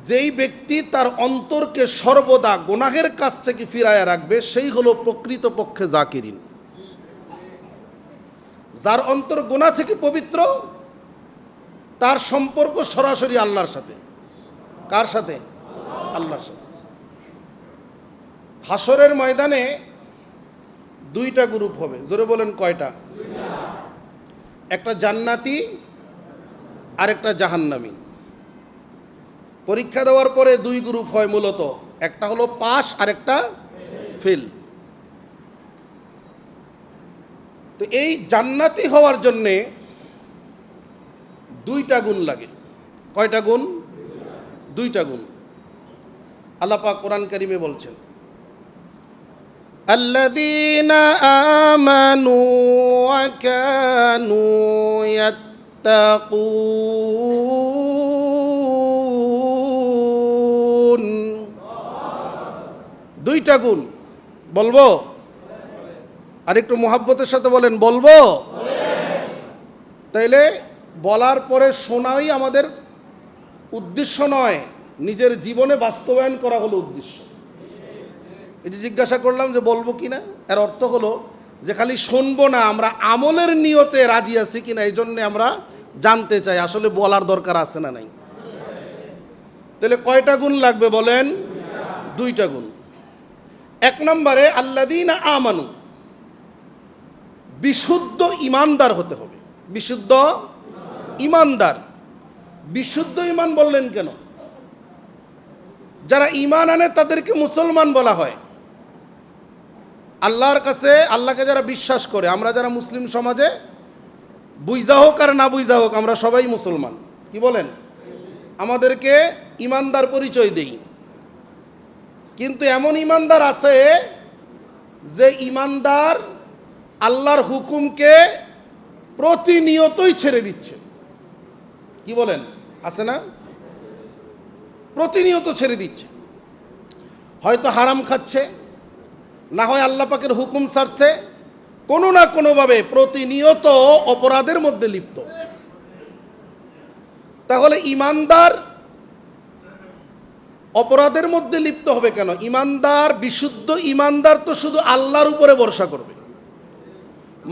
যেই ব্যক্তি তার অন্তরকে সর্বদা গুনাহের কাছ থেকে ফিরাইয়া রাখবে সেই হলো প্রকৃতপক্ষে জাকিরিন। যার অন্তর গুনাহ থেকে পবিত্র, তার সম্পর্ক সরাসরি আল্লাহর সাথে। কার সাথে? আল্লাহর সাথে। হাসরের ময়দানে দুইটা গ্রুপ হবে। জোরে বলেন কয়টা? একটা জান্নাতি আর একটা জাহান্নামী। পরীক্ষা দেওয়ার পরে দুই গ্রুপ হয় মূলত, একটা হলো পাস আর একটা ফেল। তো এই জান্নাতি হওয়ার জন্যে দুইটা গুণ লাগে। কয়টা গুণ? দুইটা গুণ। আল্লাহ পাক কোরআন কারিমে বলছেন, আল্লাযীনা আমানু ওয়া কানু ইয়াত্তাকুন। দুইটা গুণ বলবো? আর একটু মোহাব্বতের সাথে বলেন, বলবো? তাইলে বলার পরে শোনাই আমাদের উদ্দেশ্য নয়, নিজের জীবনে বাস্তবায়ন করা হলো উদ্দেশ্য। এই যে জিজ্ঞাসা করলাম যে বলবো কিনা, এর অর্থ হলো যে খালি শুনবো না, আমরা আমলের নিয়তে রাজি আছি কিনা, এই জন্যে আমরা জানতে চাই আসলে বলার দরকার আছে না নাই। তাহলে কয়টা গুণ লাগবে বলেন? দুইটা গুণ। এক নম্বরে আল্লাযীনা আমানু, বিশুদ্ধ ইমানদার হতে হবে। বিশুদ্ধ ইমানদার। বিশুদ্ধ ইমান বললেন কেন? যারা ইমান আনে তাদেরকে মুসলমান বলা হয়। আল্লাহর কাছে, আল্লাহকে যারা বিশ্বাস করে, আমরা যারা মুসলিম সমাজে বুঝা হোক আর না বুঝা হোক আমরা সবাই মুসলমান। কি বলেন? আমাদেরকে ইমানদার পরিচয় দেই। কিন্তু এমন ইমানদার আছে যে ইমানদার আল্লাহর হুকুমকে প্রতিনিয়তই ছেড়ে দিচ্ছে। কি বলেন? আছে না? প্রতিনিয়ত ছেড়ে দিচ্ছে। হয়তো হারাম খাচ্ছে, না হয় আল্লাহ পাকের হুকুম ছাড়ছে, কোনো না কোনোভাবে প্রতিনিয়ত অপরাধের মধ্যে লিপ্ত। তাহলে ইমানদার অপরাধের মধ্যে লিপ্ত হবে কেন? ইমানদার, বিশুদ্ধ ইমানদার তো শুধু আল্লাহর উপরে ভরসা করবে।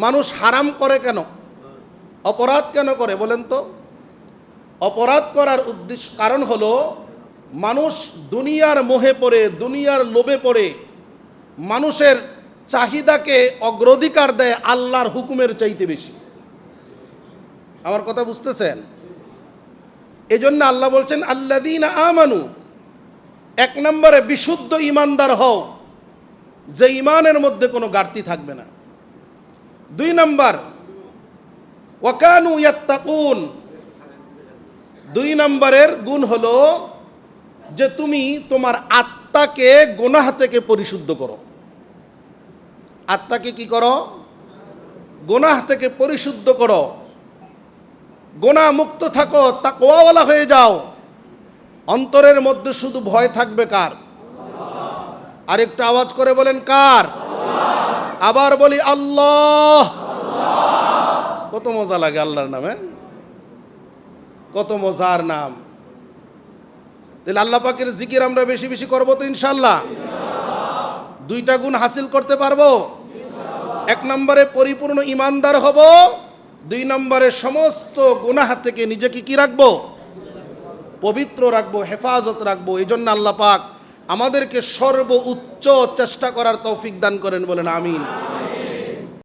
মানুষ হারাম করে কেন? অপরাধ কেন করে বলেন তো? অপরাধ করার উদ্দেশ্য, কারণ হলো মানুষ দুনিয়ার মোহে পড়ে, দুনিয়ার লোভে পড়ে মানুষের চাহিদাকে অগ্রাধিকার দেয় আল্লাহর হুকুমের চাইতে বেশি। আমার কথা বুঝতেছেন? এজন্য আল্লাহ বলছেন আল্লাযীনা আমানু, এক নম্বরে বিশুদ্ধ ইমানদার হও, যে ইমানের মধ্যে কোনো ঘাটতি থাকবে না। দুই নম্বর ওয়া কানু ইয়াত্তাকুন, দুই নম্বরের গুণ হলো যে তুমি তোমার আত্মাকে গুনাহ থেকে পরিশুদ্ধ করো। আত্মাকে কি করো? গুনাহ থেকে পরিশুদ্ধ করো। গুনাহ মুক্ত থাকো, তাকওয়াওয়ালা হয়ে যাও। অন্তরের মধ্যে শুধু ভয় থাকবে কার? আরেকটু আওয়াজ করে বলেন কার? আবার বলি আল্লাহ। কত মজা লাগে আল্লাহর নামে, কত মজার নাম। তাহলে আল্লাহ পাকের জিকির আমরা বেশি বেশি করবো তো ইনশাল্লাহ। দুইটা গুণ হাসিল করতে পারবো। এক নম্বরে পরিপূর্ণ ইমানদার হব, দুই নম্বরে সমস্ত গুনাহ থেকে নিজেকে কি রাখবো? পবিত্র রাখবো, হেফাজত রাখবো। এই জন্য আল্লাহ পাক আমাদেরকে সর্বোচ্চ চেষ্টা করার তৌফিক দান করেন, বলেন আমিন।